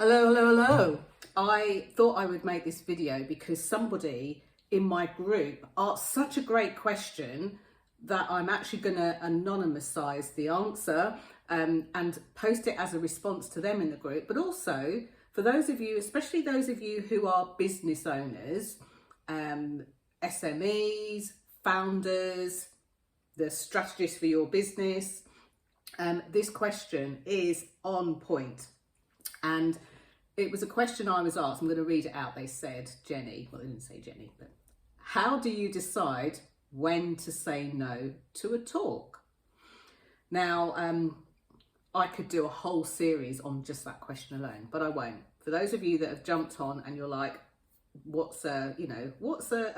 Hello. I thought I would make this video because somebody in my group asked such a great question that I'm actually going to anonymize the answer and post it as a response to them in the group. But also for those of you, especially those of you who are business owners, SMEs, founders, the strategists for your business, this question is on point. And it was a question I was asked. I'm going to read it out. They said, Jenny, well, they didn't say Jenny, but how do you decide when to say no to a talk? Now, I could do a whole series on just that question alone, but I won't. For those of you that have jumped on and you're like, what's a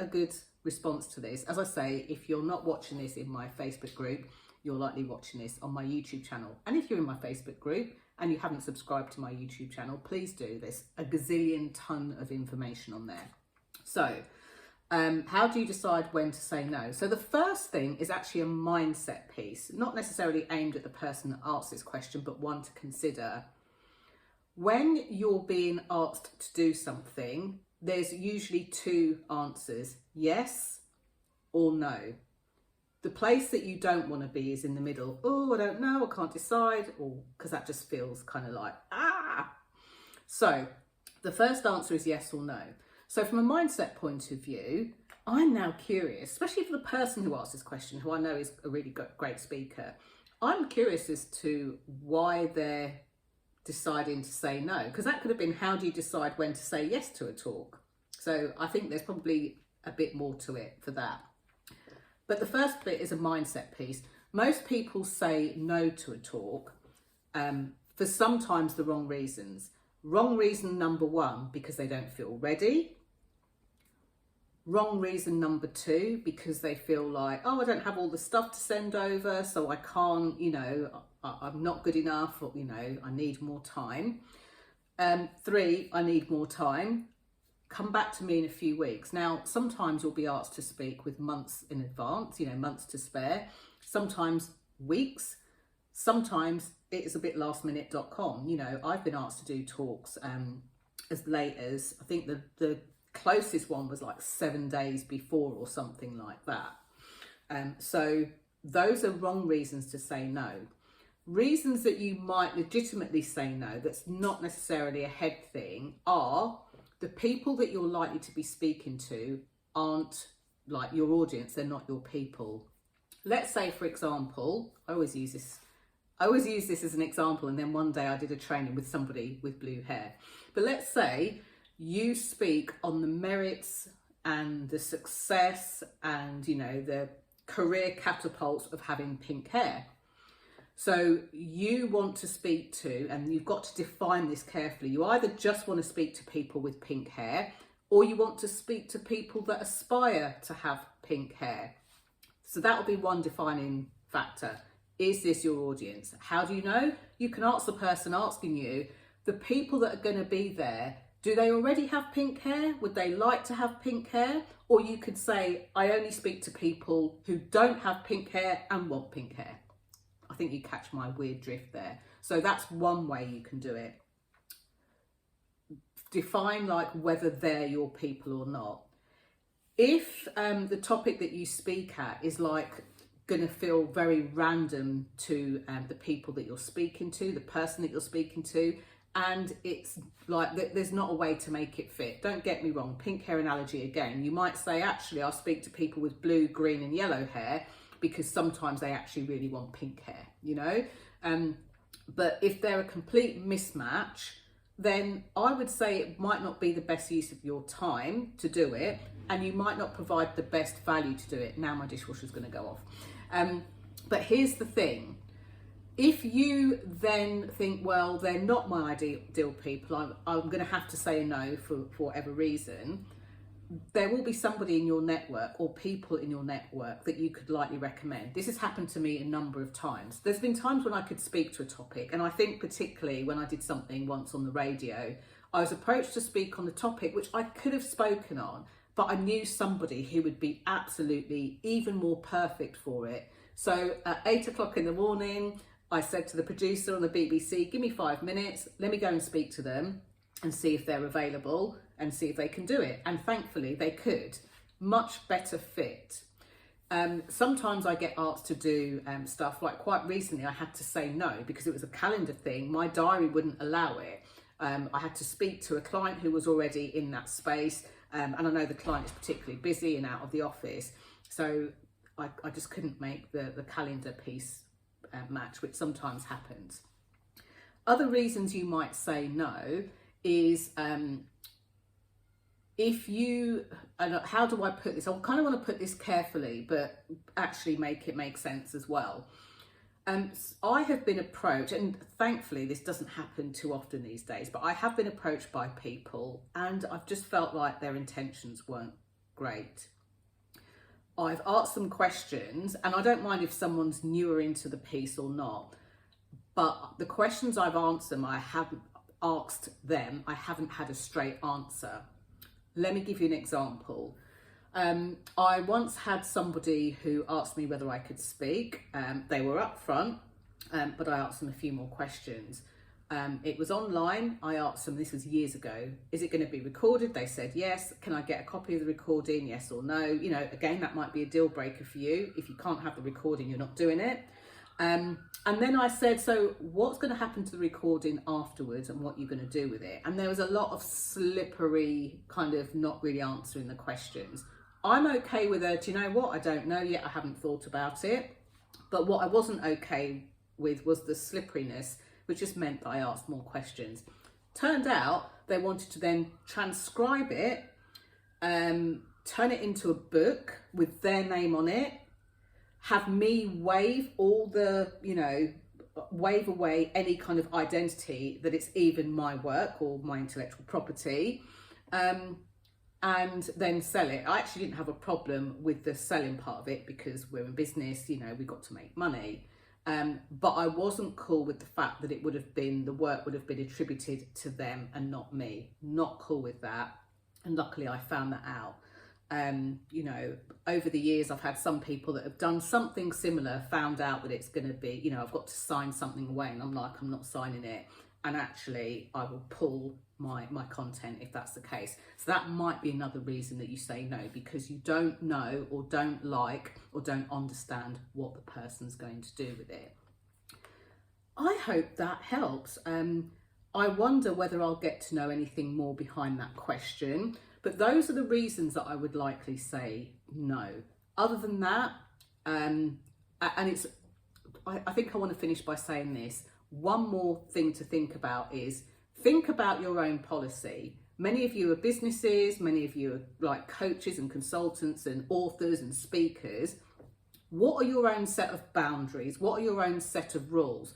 good response to this? As I say, if you're not watching this in my Facebook group, you're likely watching this on my YouTube channel. And if you're in my Facebook group and you haven't subscribed to my YouTube channel, please do. There's a gazillion ton of information on there. So how do you decide when to say no? So the first thing is actually a mindset piece, not necessarily aimed at the person that asked this question, but one to consider. When you're being asked to do something, there's usually two answers, yes or no. The place that you don't want to be is in the middle. Oh, I don't know, I can't decide, or because that just feels kind of like, So the first answer is yes or no. So from a mindset point of view, I'm now curious, especially for the person who asked this question, who I know is a really great speaker. I'm curious as to why they're deciding to say no, because that could have been, how do you decide when to say yes to a talk? So I think there's probably a bit more to it for that. But the first bit is a mindset piece. Most people say no to a talk for sometimes the wrong reasons. Wrong reason number one, because they don't feel ready. Wrong reason number two, because they feel like, oh, I don't have all the stuff to send over, so I can't, I'm not good enough, or, I need more time. Three, I need more time. Come back to me in a few weeks. Now, sometimes you'll be asked to speak with months in advance, months to spare, sometimes weeks, sometimes it is a bit lastminute.com. I've been asked to do talks as late as, I think the closest one was like 7 days before or something like that. So those are wrong reasons to say no. Reasons that you might legitimately say no, that's not necessarily a head thing, are the people that you're likely to be speaking to aren't like your audience, they're not your people. Let's say, for example, I always use this as an example, and then one day I did a training with somebody with blue hair. But let's say you speak on the merits and the success and, the career catapults of having pink hair. So you want to speak to, and you've got to define this carefully, you either just want to speak to people with pink hair, or you want to speak to people that aspire to have pink hair. So that will be one defining factor. Is this your audience? How do you know? You can ask the person asking you, the people that are going to be there, do they already have pink hair? Would they like to have pink hair? Or you could say, I only speak to people who don't have pink hair and want pink hair. I think you catch my weird drift there. So that's one way you can do it. Define like whether they're your people or not. If the topic that you speak at is like going to feel very random to the people that you're speaking to, the person that you're speaking to, and it's like there's not a way to make it fit. Don't get me wrong, pink hair analogy again. You might say, actually, I'll speak to people with blue, green and yellow hair, because sometimes they actually really want pink hair, but if they're a complete mismatch, then I would say it might not be the best use of your time to do it, and you might not provide the best value to do it. Now my dishwasher's going to go off. But here's the thing. If you then think, well, they're not my ideal people, I'm going to have to say no for whatever reason, there will be somebody in your network or people in your network that you could likely recommend. This has happened to me a number of times. There's been times when I could speak to a topic, and I think particularly when I did something once on the radio, I was approached to speak on the topic which I could have spoken on, but I knew somebody who would be absolutely even more perfect for it. So at 8 o'clock in the morning, I said to the producer on the BBC, give me 5 minutes, let me go and speak to them. and see if they're available and see if they can do it. And thankfully they could. Much better fit. Sometimes I get asked to do stuff, like quite recently I had to say no because it was a calendar thing. My diary wouldn't allow it. I had to speak to a client who was already in that space, and I know the client is particularly busy and out of the office, so I just couldn't make the calendar piece match, which sometimes happens. Other reasons you might say no is if you, how do I put this? I kind of want to put this carefully, but actually make it make sense as well. I have been approached, and thankfully this doesn't happen too often these days, but I have been approached by people and I've just felt like their intentions weren't great. I've asked them questions, and I don't mind if someone's newer into the piece or not, but the questions I've asked them, I haven't had a straight answer. Let me give you an example. I once had somebody who asked me whether I could speak. They were up front, but I asked them a few more questions. It was online. I asked them, this was years ago, is it going to be recorded? They said yes. Can I get a copy of the recording? Yes or no? You know, again, that might be a deal breaker for you. If you can't have the recording, you're not doing it. And then I said, so what's going to happen to the recording afterwards and what you're going to do with it? And there was a lot of slippery kind of not really answering the questions. I'm okay with do you know what? I don't know yet. I haven't thought about it. But what I wasn't okay with was the slipperiness, which just meant that I asked more questions. Turned out they wanted to then transcribe it, turn it into a book with their name on it, have me waive all the, waive away any kind of identity that it's even my work or my intellectual property, and then sell it. I actually didn't have a problem with the selling part of it because we're in business, we got to make money. But I wasn't cool with the fact that the work would have been attributed to them and not me. Not cool with that. And luckily I found that out. Over the years, I've had some people that have done something similar, found out that it's going to be, I've got to sign something away, and I'm like, I'm not signing it. And actually, I will pull my content if that's the case. So that might be another reason that you say no, because you don't know or don't like or don't understand what the person's going to do with it. I hope that helps. I wonder whether I'll get to know anything more behind that question. But those are the reasons that I would likely say no. Other than that, I think I want to finish by saying this. One more thing to think about is, think about your own policy. Many of you are businesses, many of you are like coaches and consultants and authors and speakers. What are your own set of boundaries? What are your own set of rules?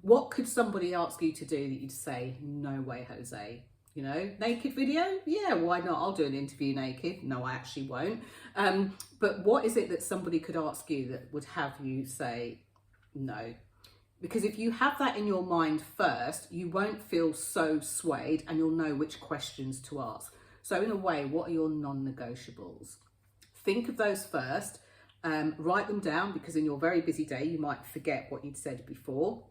What could somebody ask you to do that you'd say, no way, Jose? Naked video? Yeah, why not? I'll do an interview naked. No, I actually won't. But what is it that somebody could ask you that would have you say no? Because if you have that in your mind first, you won't feel so swayed and you'll know which questions to ask. So in a way, what are your non-negotiables? Think of those first, write them down, because in your very busy day, you might forget what you'd said before.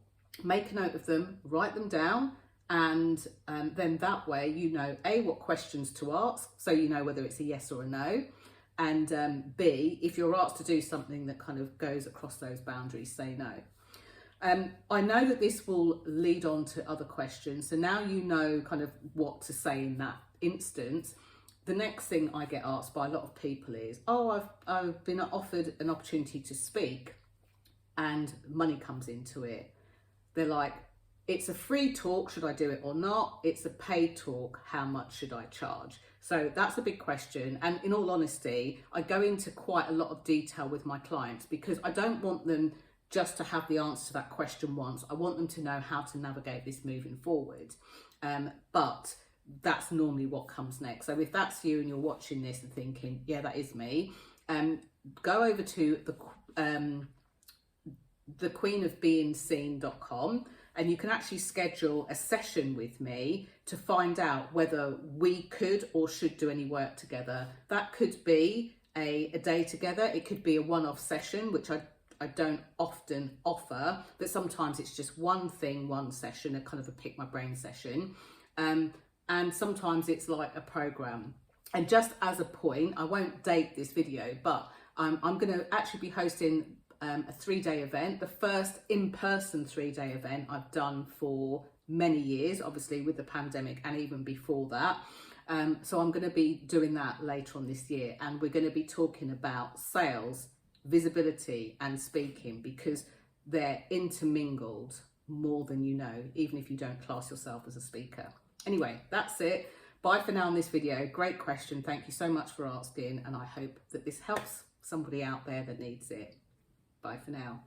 Make a note of them, write them down, and then that way you know A, what questions to ask, so you know whether it's a yes or a no, and B, if you're asked to do something that kind of goes across those boundaries, say no. I know that this will lead on to other questions, so now you know kind of what to say in that instance. The next thing I get asked by a lot of people is, I've been offered an opportunity to speak and money comes into it. They're like, it's a free talk, should I do it or not? It's a paid talk, how much should I charge? So that's a big question. And in all honesty, I go into quite a lot of detail with my clients because I don't want them just to have the answer to that question once. I want them to know how to navigate this moving forward. But that's normally what comes next. So if that's you and you're watching this and thinking, yeah, that is me, go over to thequeenofbeingseen.com. And you can actually schedule a session with me to find out whether we could or should do any work together. That could be a day together. It could be a one-off session, which I don't often offer, but sometimes it's just one thing, one session, a kind of a pick my brain session. and sometimes it's like a program. And just as a point, I won't date this video, but I'm going to actually be hosting a 3-day event, the first in-person 3-day event I've done for many years, obviously with the pandemic and even before that. So I'm going to be doing that later on this year, and we're going to be talking about sales, visibility and speaking, because they're intermingled more than you know, even if you don't class yourself as a speaker. Anyway, that's it. Bye for now on this video. Great question. Thank you so much for asking, and I hope that this helps somebody out there that needs it. Bye for now.